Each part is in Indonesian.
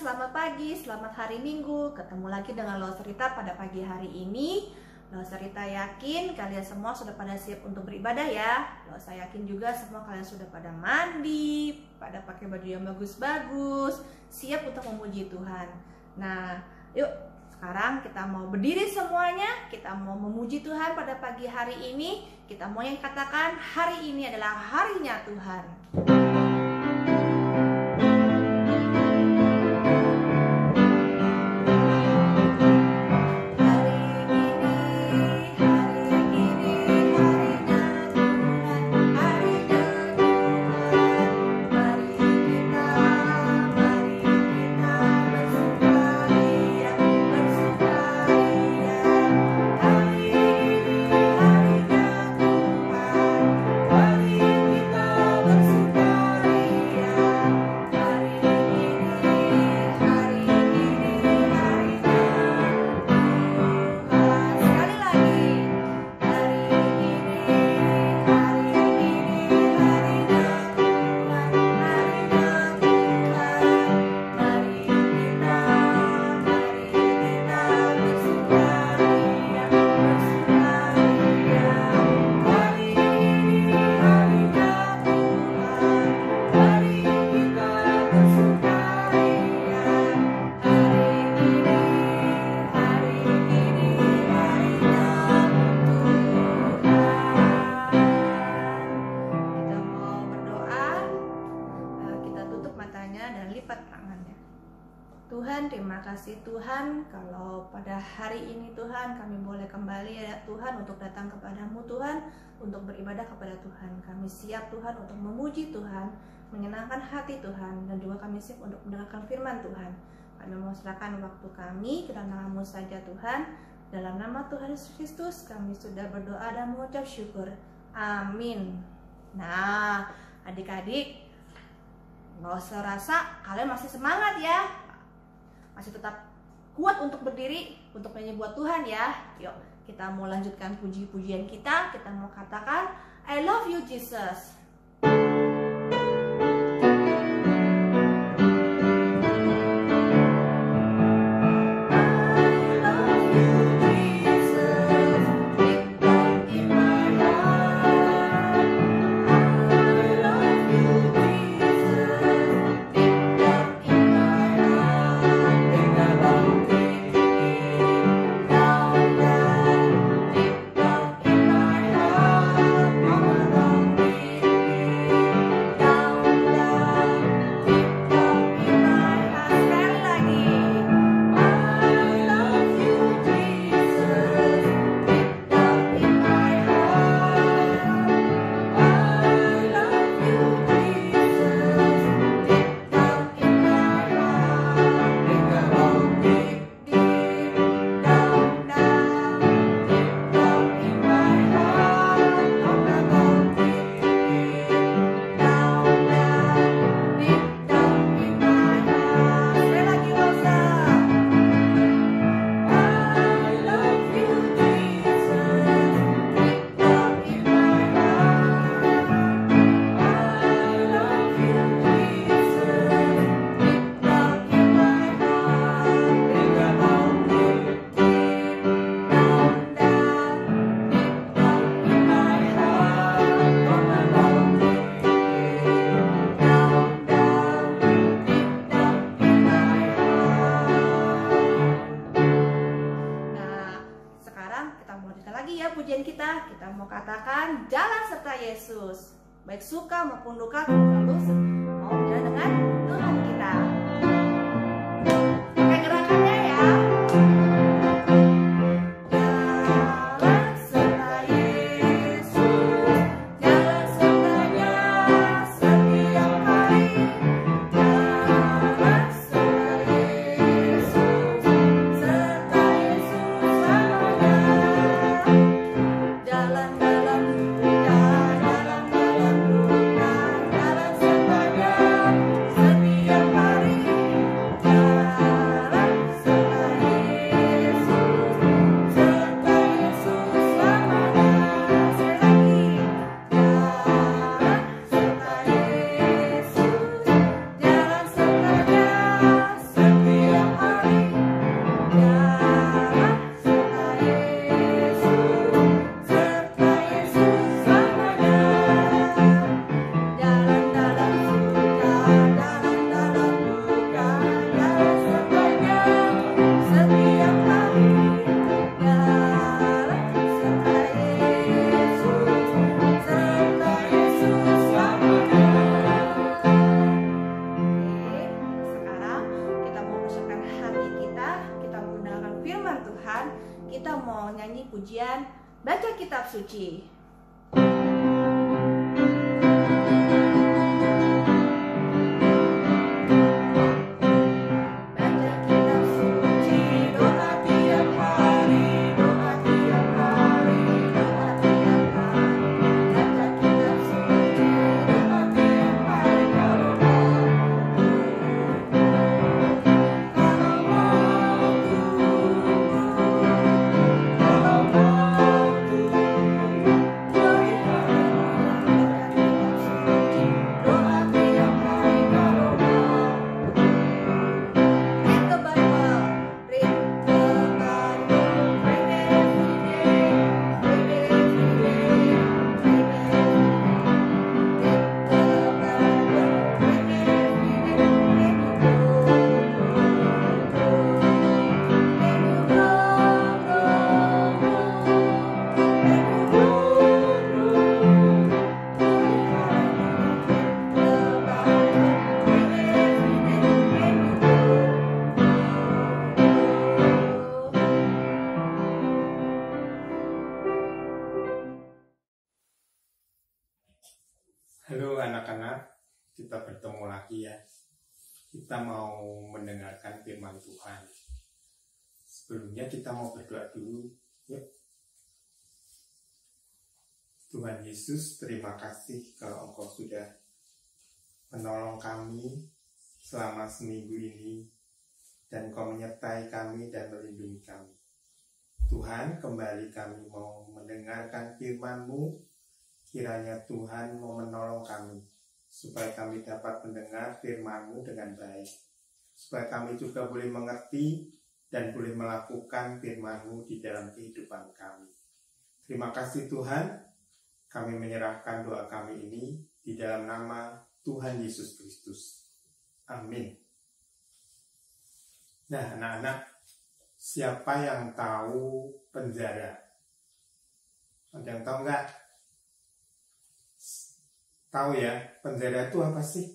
selamat pagi, selamat hari Minggu. Ketemu lagi dengan Lo Cerita pada pagi hari ini. Lo Cerita yakin kalian semua sudah pada siap untuk beribadah ya. Saya yakin juga semua kalian sudah pada mandi, pada pakai baju yang bagus-bagus, siap untuk memuji Tuhan. Nah, yuk sekarang kita mau berdiri semuanya, kita mau memuji Tuhan pada pagi hari ini. Kita mau yang katakan hari ini adalah harinya Tuhan. Tuhan, terima kasih Tuhan, kalau pada hari ini Tuhan kami boleh kembali ya Tuhan untuk datang kepadamu Tuhan, untuk beribadah kepada Tuhan. Kami siap Tuhan untuk memuji Tuhan, menyenangkan hati Tuhan, dan juga kami siap untuk mendengarkan firman Tuhan. Kami mau serahkan waktu kami ke dalam nama-Mu saja Tuhan. Dalam nama Tuhan Yesus Kristus kami sudah berdoa dan mengucap syukur. Amin. Nah, adik-adik, nggak usah rasa kalian masih semangat ya, masih tetap kuat untuk berdiri, untuk nyanyi buat Tuhan ya. Yuk, kita mau lanjutkan puji-pujian kita. Kita mau katakan I love you Jesus. Pujian kita mau katakan jalan serta Yesus, baik suka maupun duka selalu mau jalan dengan Tuhan kita. Pakai gerakannya ya. Jalan dalam duka, jalan dalam duka, jalan serta Baca kitab suci. Halo anak-anak, kita bertemu lagi ya. Kita mau mendengarkan firman Tuhan. Sebelumnya kita mau berdoa dulu. Yuk. Tuhan Yesus, terima kasih kalau Engkau sudah menolong kami selama seminggu ini dan Engkau menyertai kami dan melindungi kami. Tuhan, kembali kami mau mendengarkan firman-Mu. Kiranya Tuhan mau menolong kami, supaya kami dapat mendengar firman-Mu dengan baik. Supaya kami juga boleh mengerti dan boleh melakukan firman-Mu di dalam kehidupan kami. Terima kasih Tuhan, kami menyerahkan doa kami ini di dalam nama Tuhan Yesus Kristus. Amin. Nah anak-anak, siapa yang tahu penjara? Ada yang tahu nggak? Tahu ya, penjara itu apa sih?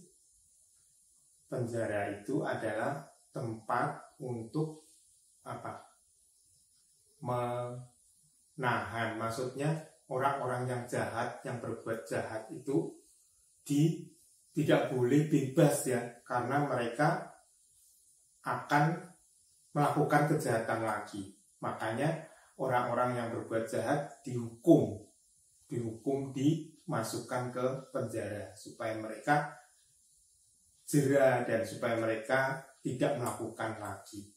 Penjara itu adalah tempat untuk apa? Menahan, maksudnya orang-orang yang jahat, yang berbuat jahat itu tidak boleh bebas ya, karena mereka akan melakukan kejahatan lagi. Makanya orang-orang yang berbuat jahat dihukum dimasukkan ke penjara supaya mereka jera dan supaya mereka tidak melakukan lagi.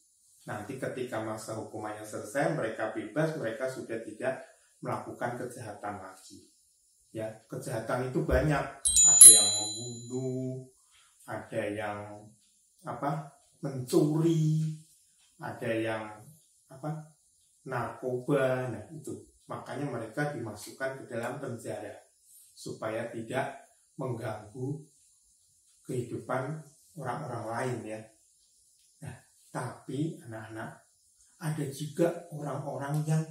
Nanti ketika masa hukumannya selesai, mereka bebas, mereka sudah tidak melakukan kejahatan lagi. Ya, kejahatan itu banyak. Ada yang membunuh, ada yang mencuri, ada yang narkoba. Nah, itu. Makanya mereka dimasukkan ke dalam penjara supaya tidak mengganggu kehidupan orang-orang lain ya. Nah, tapi anak-anak, ada juga orang-orang yang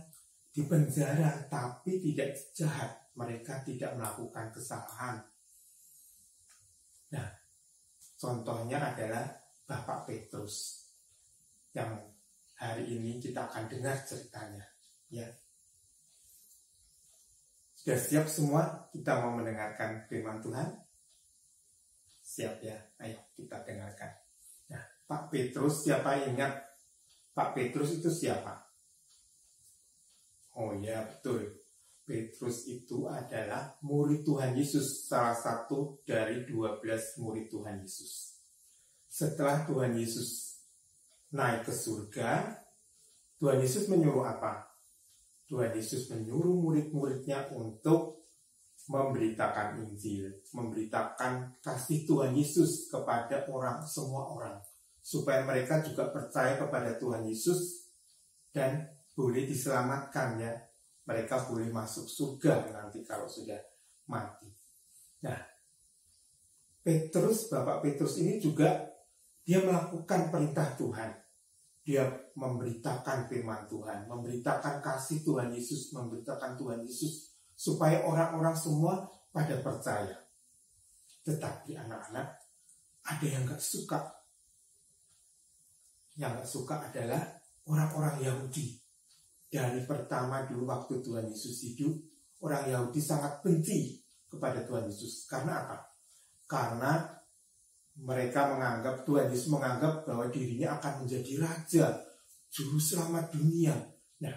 dipenjara tapi tidak jahat, mereka tidak melakukan kesalahan. Nah, contohnya adalah Bapak Petrus yang hari ini kita akan dengar ceritanya ya. Sudah siap semua? Kita mau mendengarkan firman Tuhan? Siap ya? Ayo kita dengarkan. Nah, Pak Petrus, siapa yang ingat Pak Petrus itu siapa? Oh ya, betul. Petrus itu adalah murid Tuhan Yesus, salah satu dari 12 murid Tuhan Yesus. Setelah Tuhan Yesus naik ke surga, Tuhan Yesus menyuruh apa? Tuhan Yesus menyuruh murid-muridnya untuk memberitakan Injil, memberitakan kasih Tuhan Yesus kepada semua orang, supaya mereka juga percaya kepada Tuhan Yesus dan boleh diselamatkan ya. Mereka boleh masuk surga nanti kalau sudah mati. Nah, Bapak Petrus ini juga dia melakukan perintah Tuhan. Dia memberitakan firman Tuhan, memberitakan kasih Tuhan Yesus, memberitakan Tuhan Yesus supaya orang-orang semua pada percaya. Tetapi anak-anak, ada yang gak suka. Yang gak suka adalah orang-orang Yahudi. Dari pertama dulu waktu Tuhan Yesus hidup, orang Yahudi sangat benci kepada Tuhan Yesus. Karena apa? Karena mereka menganggap, Tuhan Yesus menganggap bahwa dirinya akan menjadi raja, juru selamat dunia. Nah,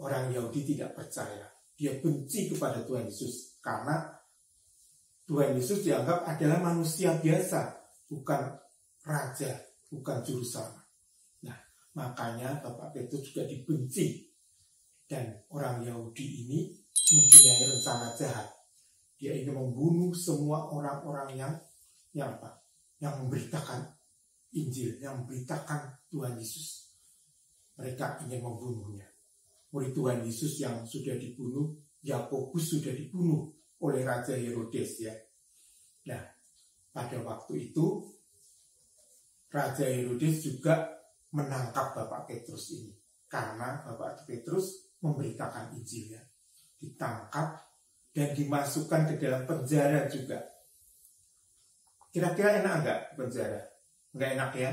orang Yahudi tidak percaya. Dia benci kepada Tuhan Yesus karena Tuhan Yesus dianggap adalah manusia biasa, bukan raja, bukan juru selamat. Nah, makanya Bapak Petrus juga dibenci. Dan orang Yahudi ini mempunyai rencana jahat. Dia ingin membunuh semua orang-orang yang apa? Yang memberitakan Injil, yang memberitakan Tuhan Yesus. Mereka ingin membunuhnya. Murid Tuhan Yesus yang sudah dibunuh, Yakobus sudah dibunuh oleh Raja Herodes ya. Nah, pada waktu itu Raja Herodes juga menangkap Bapak Petrus ini karena Bapak Petrus memberitakan Injilnya. Ditangkap dan dimasukkan ke dalam penjara juga. Kira-kira enak enggak penjara? Enggak enak ya.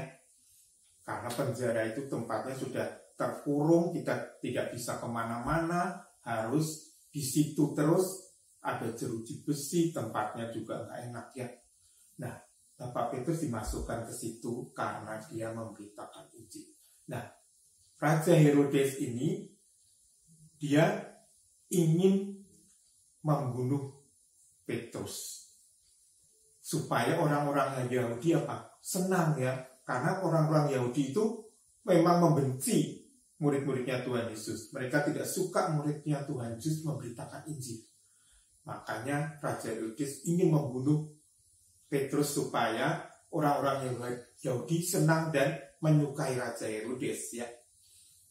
Karena penjara itu tempatnya sudah terkurung, kita tidak bisa kemana-mana, harus di situ terus, ada jeruji besi, tempatnya juga enggak enak ya. Nah, Bapak Petrus dimasukkan ke situ karena dia memberitakan Injil. Nah, Raja Herodes ini, dia ingin membunuh Petrus. Supaya orang-orang Yahudi apa? Senang ya. Karena orang-orang Yahudi itu memang membenci murid-muridnya Tuhan Yesus. Mereka tidak suka muridnya Tuhan Yesus memberitakan Injil. Makanya Raja Herodes ingin membunuh Petrus supaya orang-orang Yahudi senang dan menyukai Raja Herodes ya.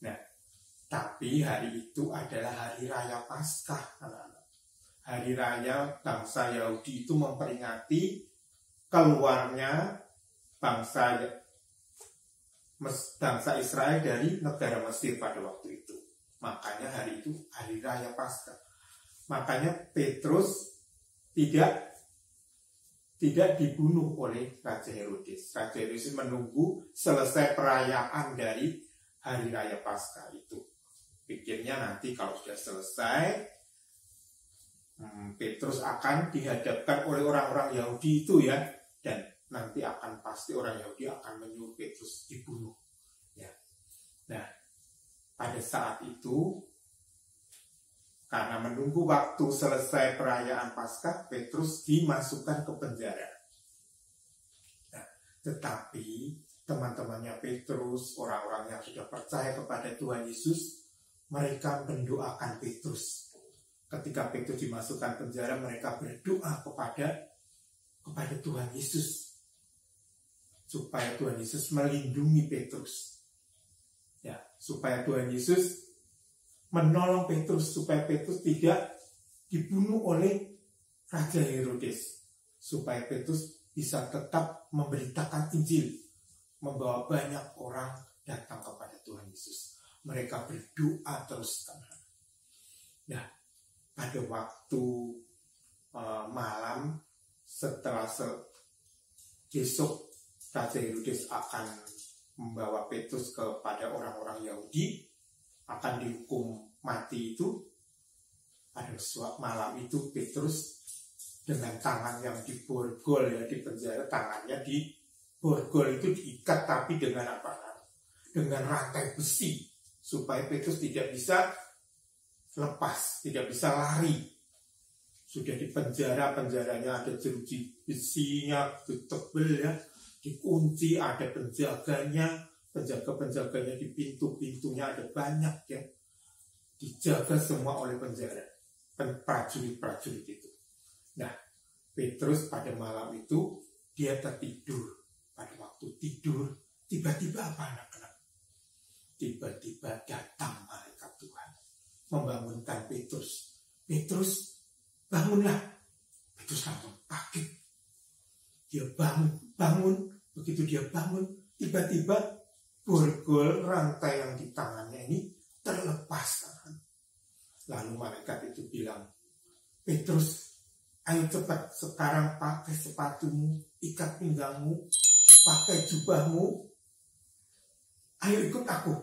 Nah, tapi hari itu adalah hari raya Paskah, anak-anak. Hari raya bangsa Yahudi itu memperingati keluarnya bangsa Israel dari negara Mesir pada waktu itu. Makanya hari itu hari raya Paskah. Makanya Petrus tidak dibunuh oleh Raja Herodes. Raja Herodes menunggu selesai perayaan dari hari raya Paskah itu. Pikirnya nanti kalau sudah selesai, Petrus akan dihadapkan oleh orang-orang Yahudi itu ya, dan nanti akan pasti orang Yahudi akan menyuruh Petrus dibunuh. Ya. Nah, pada saat itu, karena menunggu waktu selesai perayaan Paskah, Petrus dimasukkan ke penjara. Nah, tetapi teman-temannya Petrus, orang-orang yang sudah percaya kepada Tuhan Yesus, mereka mendoakan Petrus. Ketika Petrus dimasukkan penjara, mereka berdoa kepada Tuhan Yesus supaya Tuhan Yesus melindungi Petrus. Ya, supaya Tuhan Yesus menolong Petrus supaya Petrus tidak dibunuh oleh Raja Herodes, supaya Petrus bisa tetap memberitakan Injil, membawa banyak orang datang kepada Tuhan Yesus. Mereka berdoa terus teman. Nah, pada waktu malam setelah besok Raja Herodes akan membawa Petrus kepada orang-orang Yahudi, akan dihukum mati itu. Pada malam itu Petrus dengan tangan yang diborgol ya, di penjara, tangannya diborgol itu diikat, tapi dengan apa? Dengan rantai besi, supaya Petrus tidak bisa lepas, tidak bisa lari. Sudah di penjara, penjaranya ada jeruji besinya, tebel ya, dikunci, ada penjaganya, penjaga-penjaganya di pintu-pintunya ada banyak ya, dijaga semua oleh penjara, prajurit-prajurit itu. Nah, Petrus pada malam itu dia tertidur. Pada waktu tidur, tiba-tiba apa anak-anak? Tiba-tiba datang malaikat Tuhan membangunkan Petrus. Petrus, bangunlah. Petrus langsung kaget. Dia bangun. Begitu dia bangun, tiba-tiba borgol rantai yang di tangannya ini terlepas. Lalu malaikat itu bilang, Petrus, ayo cepat sekarang pakai sepatumu, ikat pinggangmu, pakai jubahmu, ayo ikut aku.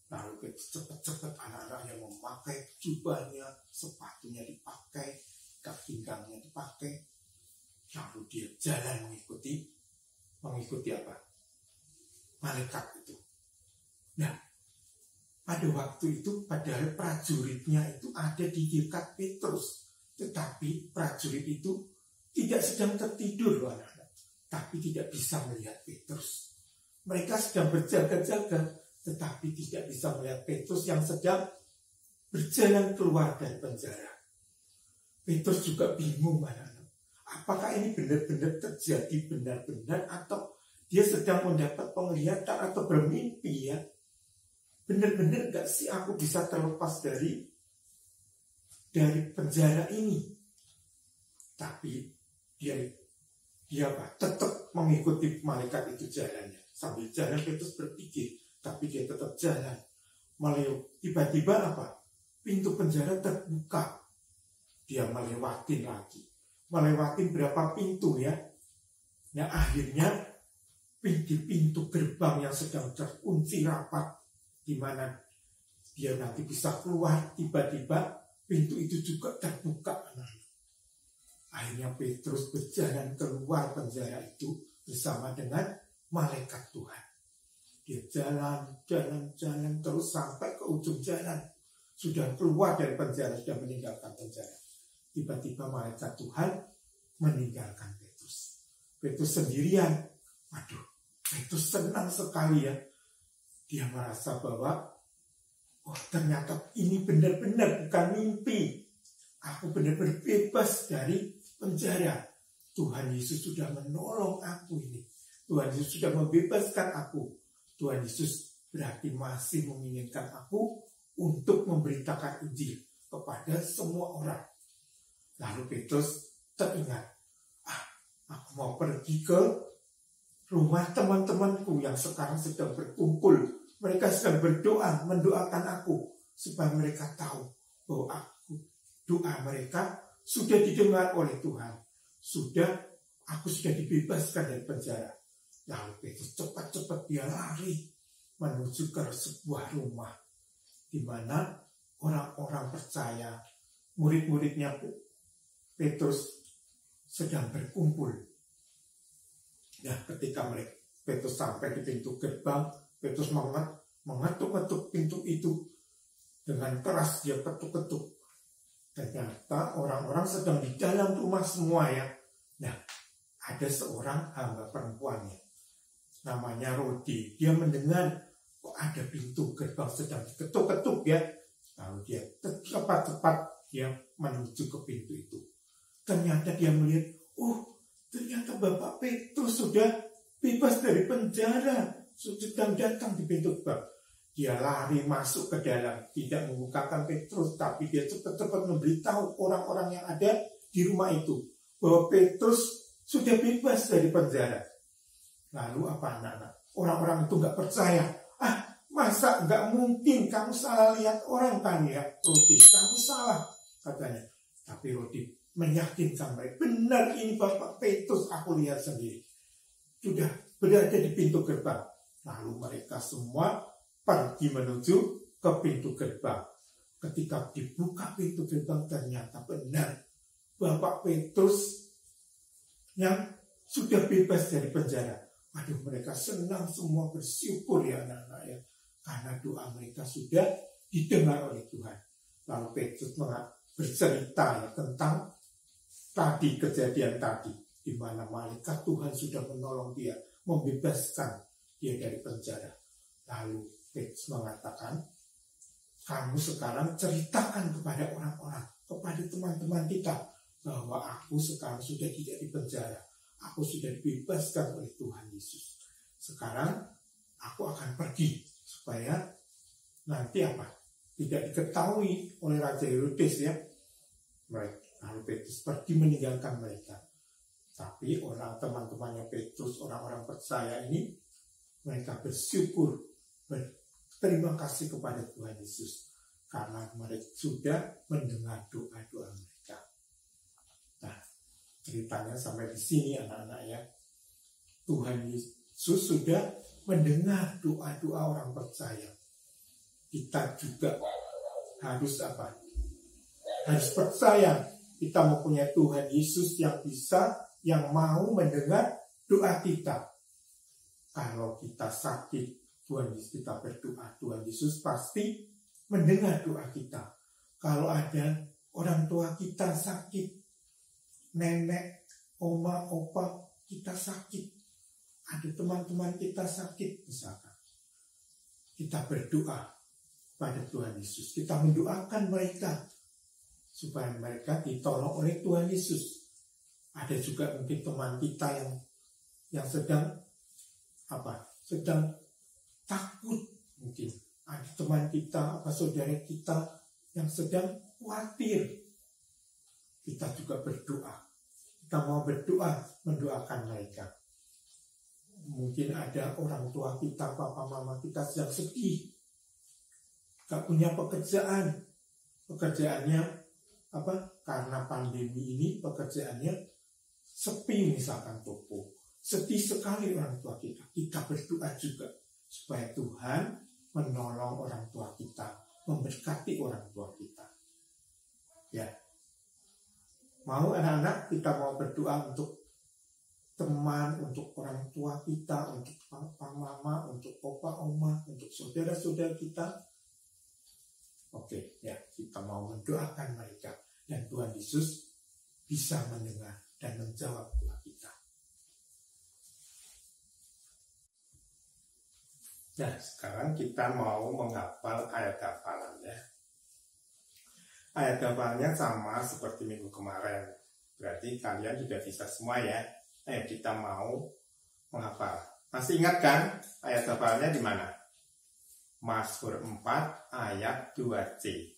Lalu Petrus cepat-cepat anak-anaknya memakai jubahnya, sepatunya dipakai, ikat pinggangnya dipakai. Lalu dia jalan mengikuti apa? Malaikat itu. Nah, pada waktu itu padahal prajuritnya itu ada di dekat Petrus. Tetapi prajurit itu tidak sedang tertidur, anak-anak, tapi tidak bisa melihat Petrus. Mereka sedang berjaga-jaga, tetapi tidak bisa melihat Petrus yang sedang berjalan keluar dari penjara. Petrus juga bingung, anak-anak. Apakah ini benar-benar terjadi benar-benar atau dia sedang mendapat penglihatan atau bermimpi ya? Benar-benar gak sih aku bisa terlepas dari penjara ini? Tapi dia tetap mengikuti malaikat itu jalannya. Sambil jalan Petrus berpikir, tapi dia tetap jalan. Tiba-tiba apa? Pintu penjara terbuka. Dia melewati lagi. Melewati berapa pintu ya? Nah akhirnya pintu gerbang yang sedang terkunci rapat, di mana dia nanti bisa keluar, tiba-tiba pintu itu juga terbuka. Akhirnya Petrus berjalan keluar penjara itu bersama dengan malaikat Tuhan. Dia jalan terus sampai ke ujung jalan. Sudah keluar dari penjara, sudah meninggalkan penjara. Tiba-tiba malaikat Tuhan meninggalkan Petrus. Petrus sendirian. Waduh, Petrus senang sekali ya. Dia merasa bahwa ternyata ini benar-benar bukan mimpi. Aku benar-benar bebas dari penjara. Tuhan Yesus sudah menolong aku ini. Tuhan Yesus sudah membebaskan aku. Tuhan Yesus berarti masih menginginkan aku untuk memberitakan Injil kepada semua orang. Lalu Petrus teringat, aku mau pergi ke rumah teman-temanku yang sekarang sedang berkumpul. Mereka sedang berdoa, mendoakan aku supaya mereka tahu bahwa doa mereka sudah didengar oleh Tuhan. Aku sudah dibebaskan dari penjara. Lalu Petrus cepat-cepat dia lari menuju ke sebuah rumah di mana orang-orang percaya, murid-muridnya Petrus sedang berkumpul. Nah, ketika Petrus sampai di pintu gerbang, Petrus mengetuk-ketuk pintu itu dengan keras. Dia ketuk-ketuk. Ternyata orang-orang sedang di dalam rumah semua ya. Nah, ada seorang hamba perempuannya, namanya Rodi. Dia mendengar kok ada pintu gerbang sedang diketuk-ketuk ya. Lalu dia cepat-cepat dia menuju ke pintu itu. Ternyata dia melihat, ternyata Bapak Petrus sudah bebas dari penjara, sedang datang di pintu gerbang. Dia lari masuk ke dalam, tidak membukakan Petrus, tapi dia cepat-cepat memberitahu orang-orang yang ada di rumah itu bahwa Petrus sudah bebas dari penjara. Lalu apa anak-anak? Orang-orang itu nggak percaya. Masa nggak mungkin, kamu salah lihat orang kan ya, Rodi, kamu salah katanya. Tapi Rodi meyakinkan mereka, benar ini Bapak Petrus, aku lihat sendiri. Sudah berada di pintu gerbang. Lalu mereka semua pergi menuju ke pintu gerbang. Ketika dibuka pintu gerbang, ternyata benar Bapak Petrus yang sudah bebas dari penjara. Aduh, mereka senang semua, bersyukur ya anak-anak ya. Karena doa mereka sudah didengar oleh Tuhan. Lalu Petrus bercerita ya, tentang tadi kejadian tadi, di mana malaikat Tuhan sudah menolong dia, membebaskan dia dari penjara. Lalu Petrus mengatakan, kamu sekarang ceritakan kepada orang-orang, kepada teman-teman kita, bahwa aku sekarang sudah tidak di penjara. Aku sudah dibebaskan oleh Tuhan Yesus. Sekarang aku akan pergi supaya nanti tidak diketahui oleh Raja Herodes ya. Lalu Petrus pergi meninggalkan mereka. Tapi teman-temannya Petrus, orang-orang percaya ini, mereka bersyukur, berterima kasih kepada Tuhan Yesus karena mereka sudah mendengar doa-doa mereka. Nah, ceritanya sampai di sini anak-anak ya. Tuhan Yesus sudah mendengar doa-doa orang percaya. kita juga harus apa? Harus percaya kita mempunyai Tuhan Yesus yang bisa, yang mau mendengar doa kita. Kalau kita sakit, Tuhan Yesus, kita berdoa, Tuhan Yesus pasti mendengar doa kita. Kalau ada orang tua kita sakit, nenek, oma, opa kita sakit, ada teman-teman kita sakit misalkan, kita berdoa pada Tuhan Yesus, kita mendoakan mereka supaya mereka ditolong oleh Tuhan Yesus. Ada juga mungkin teman kita yang sedang sedang takut, mungkin ada teman kita, saudara kita yang sedang khawatir. Kita juga berdoa, kita mau berdoa, mendoakan mereka. Mungkin ada orang tua kita, papa mama kita sedang sedih, gak punya pekerjaannya karena pandemi ini pekerjaannya sepi, misalkan toko, sedih sekali orang tua kita. Kita berdoa juga supaya Tuhan menolong orang tua kita, memberkati orang tua kita. Ya, mau anak-anak kita mau berdoa untuk teman, untuk orang tua kita, untuk papa mama, untuk opa oma, untuk saudara-saudara kita. Oke, ya, kita mau mendoakan mereka. Dan Tuhan Yesus bisa mendengar dan menjawab doa kita. Nah, sekarang kita mau menghafal ayat hafalannya. Ayat hafalnya sama seperti minggu kemarin. Berarti kalian sudah bisa semua ya. Ayo kita mau menghafal. Masih ingat kan ayat hafalnya di mana? Mazmur 4 ayat 2c.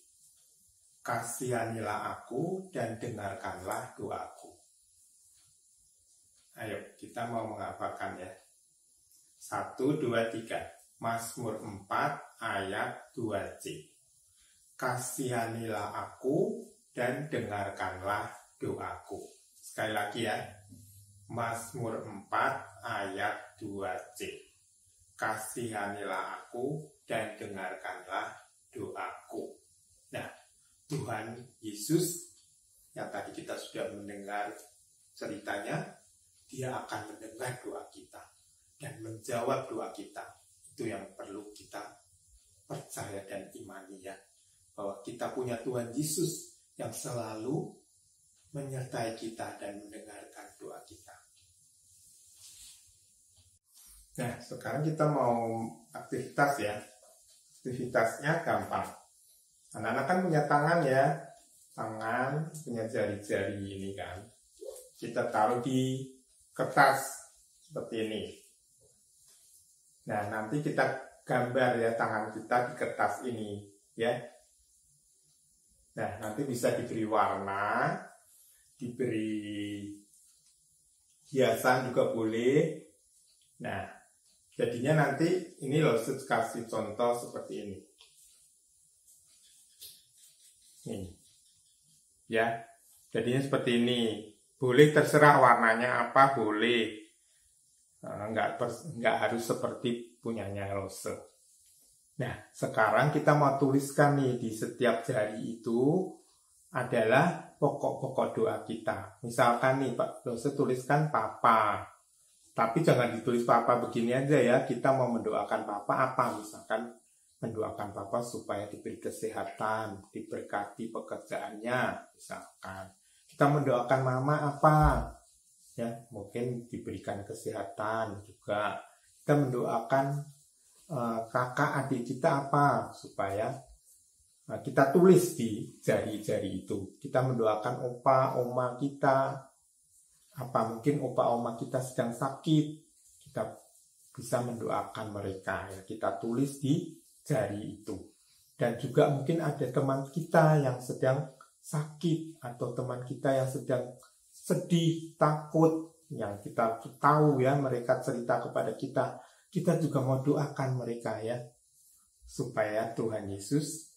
Kasihanilah aku dan dengarkanlah doaku. Ayo kita mau menghafalkan ya. 1, 2, 3. Mazmur 4 ayat 2c. Kasihanilah aku dan dengarkanlah doaku. Sekali lagi ya. Mazmur 4 ayat 2c. Kasihanilah aku dan dengarkanlah doaku. Nah, Tuhan Yesus yang tadi kita sudah mendengar ceritanya, dia akan mendengar doa kita dan menjawab doa kita. Itu yang perlu kita percaya dan imani ya, bahwa kita punya Tuhan Yesus yang selalu menyertai kita dan mendengarkan doa kita. Nah, sekarang kita mau aktivitas ya. Aktivitasnya gampang. Anak-anak kan punya tangan ya, tangan punya jari-jari ini kan. Kita taruh di kertas seperti ini. Nah, nanti kita gambar ya tangan kita di kertas ini ya. Nah, nanti bisa diberi warna, diberi hiasan juga boleh. Nah, jadinya nanti ini loh, kasih contoh seperti ini. Nih, ya, jadinya seperti ini. Boleh terserah warnanya apa, boleh. Nggak harus seperti punyanya Rose. Nah, sekarang kita mau tuliskan nih di setiap jari itu adalah pokok-pokok doa kita. Misalkan nih Pak Rose tuliskan Papa. Tapi jangan ditulis Papa begini aja ya. Kita mau mendoakan Papa apa? Misalkan mendoakan Papa supaya diberi kesehatan, diberkati pekerjaannya, misalkan. Kita mendoakan Mama apa? Ya, mungkin diberikan kesehatan juga. Kita mendoakan kakak adik kita apa? Supaya kita tulis di jari-jari itu. Kita mendoakan opa, oma kita apa? Mungkin opa, oma kita sedang sakit. Kita bisa mendoakan mereka ya. Kita tulis di jari itu. Dan juga mungkin ada teman kita yang sedang sakit atau teman kita yang sedang sedih, takut, yang kita tahu ya, mereka cerita kepada kita, kita juga mau doakan mereka ya, supaya Tuhan Yesus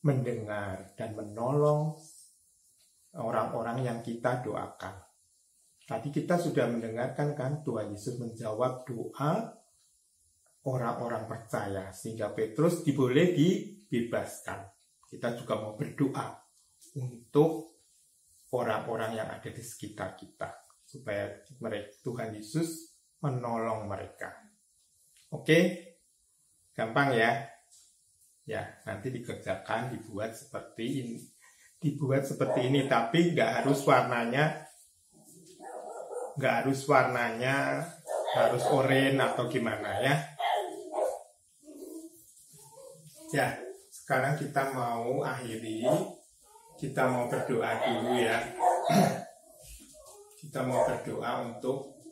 mendengar dan menolong orang-orang yang kita doakan. Tadi kita sudah mendengarkan kan, Tuhan Yesus menjawab doa orang-orang percaya, sehingga Petrus boleh dibebaskan. Kita juga mau berdoa untuk orang-orang yang ada di sekitar kita, supaya Tuhan Yesus menolong mereka. Oke, gampang ya. Ya, nanti dikerjakan, dibuat seperti ini, tapi nggak harus warnanya harus oranye atau gimana ya. Ya, sekarang kita mau akhiri, kita mau berdoa dulu ya. Kita mau berdoa untuk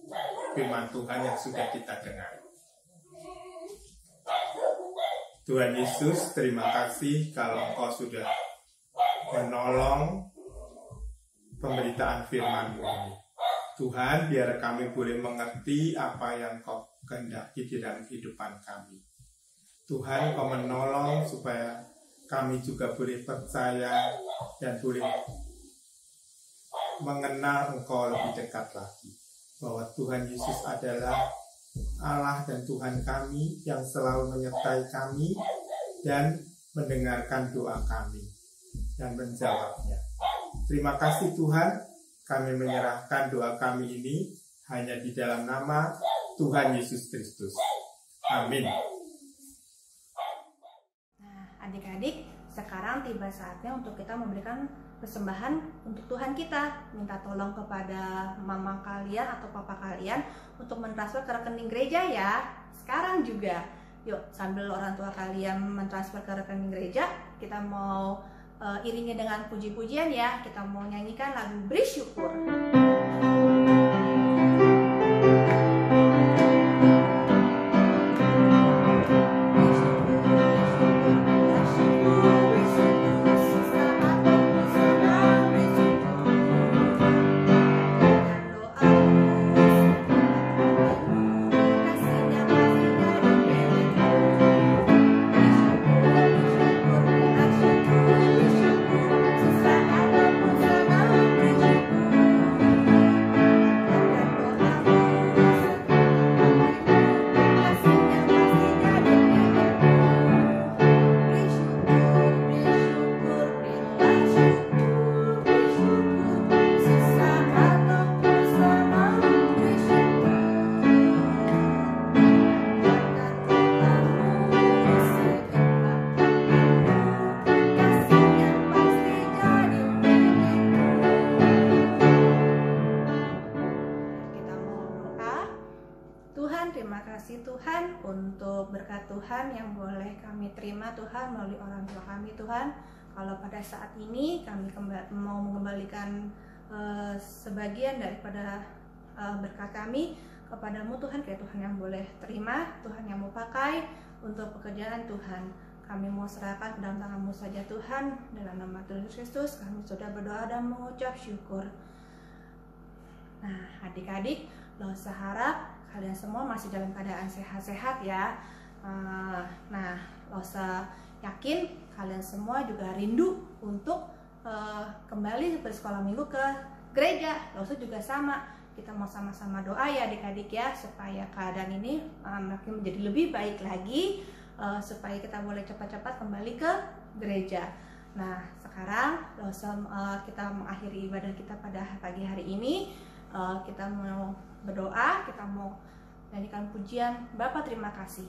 firman Tuhan yang sudah kita dengar. Tuhan Yesus, terima kasih kalau Engkau sudah menolong pemberitaan firman-Mu ini. Tuhan, biar kami boleh mengerti apa yang Kau kehendaki di dalam kehidupan kami. Tuhan, Kau menolong supaya kami juga boleh percaya dan boleh mengenal Engkau lebih dekat lagi. Bahwa Tuhan Yesus adalah Allah dan Tuhan kami yang selalu menyertai kami dan mendengarkan doa kami dan menjawabnya. Terima kasih Tuhan, kami menyerahkan doa kami ini hanya di dalam nama Tuhan Yesus Kristus. Amin. Nah, adik-adik, sekarang tiba saatnya untuk kita memberikan persembahan untuk Tuhan kita. Minta tolong kepada mama kalian atau papa kalian untuk mentransfer ke rekening gereja ya. Sekarang juga, yuk sambil orang tua kalian mentransfer ke rekening gereja, kita mau iringi dengan puji-pujian ya. Kita mau nyanyikan lagu Beri Syukur. Terima kasih Tuhan untuk berkat Tuhan yang boleh kami terima Tuhan melalui orang tua kami Tuhan. Kalau pada saat ini kami mau mengembalikan sebagian daripada berkat kami kepadamu Tuhan, kayak Tuhan yang boleh terima, Tuhan yang mau pakai untuk pekerjaan Tuhan. Kami mau serahkan ke dalam tangan-Mu saja Tuhan. Dalam nama Tuhan Yesus Kristus kami sudah berdoa dan mengucap syukur. Nah adik-adik, lo seharap kalian semua masih dalam keadaan sehat-sehat ya. Nah, Losa yakin kalian semua juga rindu untuk kembali bersekolah minggu ke gereja. Losa juga sama. Kita mau sama-sama doa ya adik-adik ya, supaya keadaan ini makin menjadi lebih baik lagi, supaya kita boleh cepat-cepat kembali ke gereja. Nah, sekarang Losa kita mengakhiri ibadah kita pada pagi hari ini. Kita mau berdoa, kita mau nyanyikan pujian Bapa terima kasih.